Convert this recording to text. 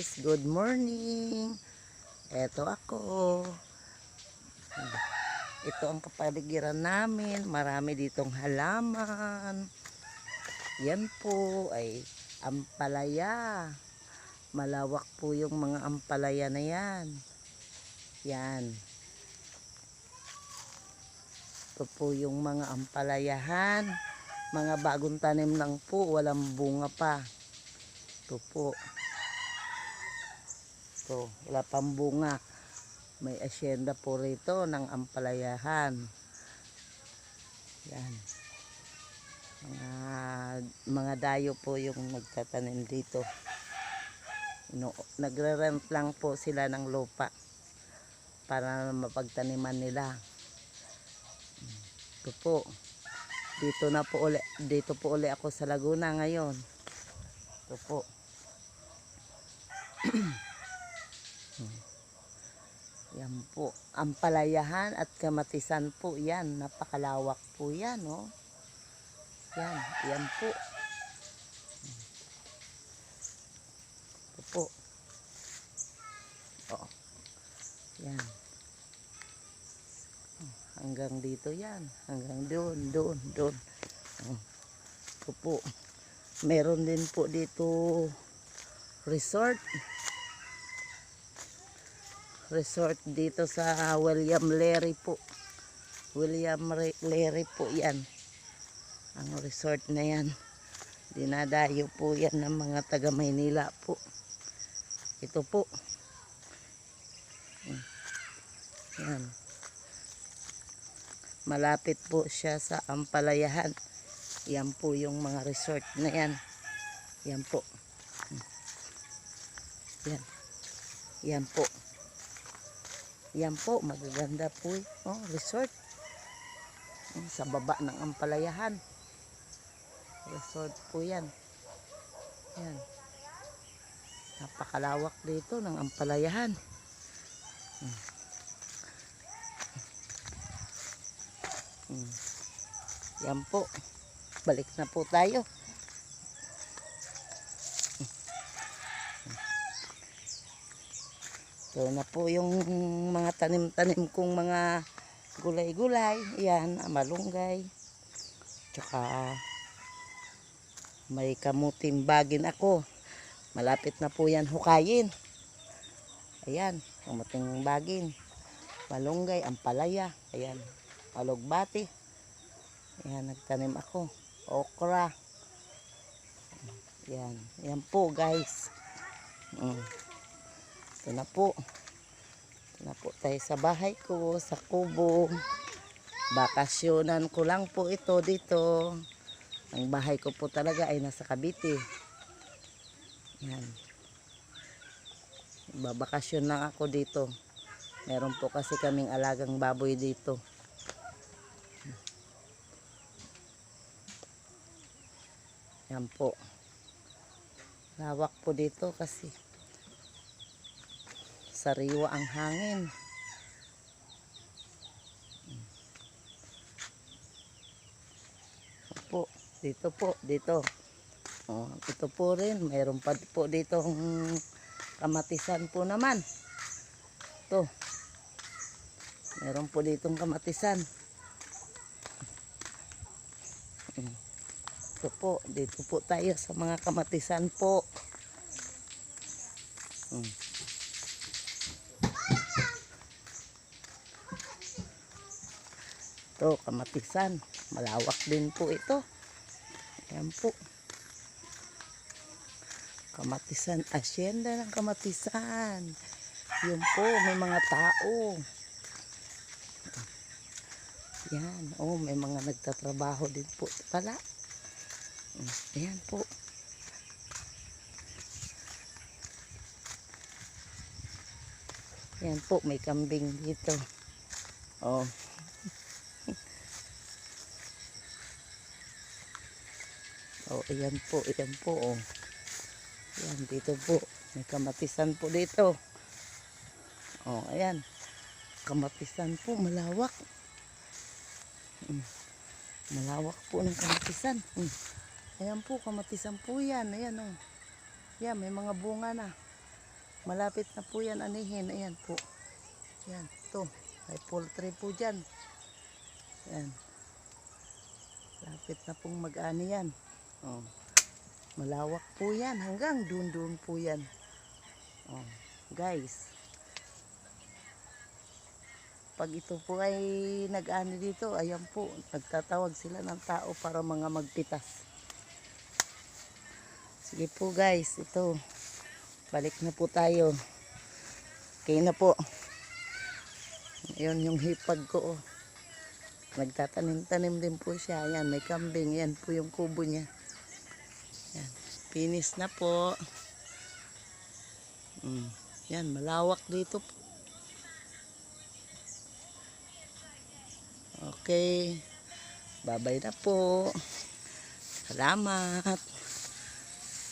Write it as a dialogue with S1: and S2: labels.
S1: guys, good morning. Eto ako. Ito ang kapaligiran namin. Marami ditong halaman. Yan po ay ampalaya. Malawak po yung mga ampalaya na yan. Yan. Ito po yung mga ampalayahan. Mga bagong tanim lang po, walang bunga pa. Ito po. Ito, wala pang bunga. May asyenda po rito ng ampalayahan. Yan. Mga dayo po yung nagtatanim dito. Nagre-rent lang po sila ng lupa para mapagtaniman nila. Ito po. Dito po uli ako sa Laguna ngayon. Ito po. Yan po. Ampalayahan at kamatisan po yan. Napakalawak po yan, oh. Yan. Yan po. Ito po. Oh. Yan. Hanggang dito yan. Hanggang doon. Ito po. Meron din po dito resort dito sa William Leary po. Leary po yan. Ang resort na yan. Dinadayo po yan ng mga taga Maynila po. Ito po. Yan. Malapit po siya sa Ampalayahan. Yan po yung mga resort na yan. Yan po. Yan. Yan po. Yan po, magaganda po. Oh, resort. Sa baba ng Ampalayahan. Resort po yan. Yan. Napakalawak dito ng Ampalayahan. Yan po. Balik na po tayo. Ito na po yung mga tanim-tanim kong mga gulay-gulay. Yan, malunggay. Tsaka may kamuting bagin ako. Malapit na po yan hukayin. Ayan, kamuting bagin. Malunggay, ampalaya. Ayan, alugbati. Ayan, nagtanim ako. Okra. Ayan, yan po guys. Ito na po. Ito na po tayo sa bahay ko, sa kubo. Bakasyonan ko lang po ito dito. Ang bahay ko po talaga ay nasa Cavite. Yan. Babakasyon lang ako dito. Meron po kasi kaming alagang baboy dito. Yan po. Lawak po dito kasi sariwa ang hangin. Po, dito. Oh, ito po rin, mayroon pa po dito kamatisan po naman. Ito. Meron po ditong kamatisan. Ito po, dito po tayo sa mga kamatisan po. Ito, kamatisan. Malawak din po ito. Ayan po. Kamatisan. Asyenda ng kamatisan. Yun po, may mga tao. Yan. Oh, may mga nagtatrabaho din po pala. Ayan po. Ayan po, may kambing dito. Oh. Oh, ayan po, oh. Ayan, dito po. May kamatisan po dito. Oh, ayan. Kamatisan po, malawak. Malawak po ng kamatisan. Ayan po, kamatisan po yan. Ayan, oh. Yan, may mga bunga na. Malapit na po yan anihin. Ayan po. Yan, to. May poultry po dyan. Yan. Lapit na pong mag-ani yan. Oh. Malawak po yan. Hanggang dun po yan. Oh. Guys. Pag ito po ay nag-ani dito, ayan po. Nagtatawag sila ng tao para mga magpitas. Sige po guys. Ito. Balik na po tayo. Okay na po. Ayun yung hipag ko. Oh. Nagtatanim-tanim din po siya. Ayan, may kambing. Ayan po yung kubo niya. Ayan. Finish na po. Ayan, malawak dito po. Okay. Bye-bye na po. Salamat.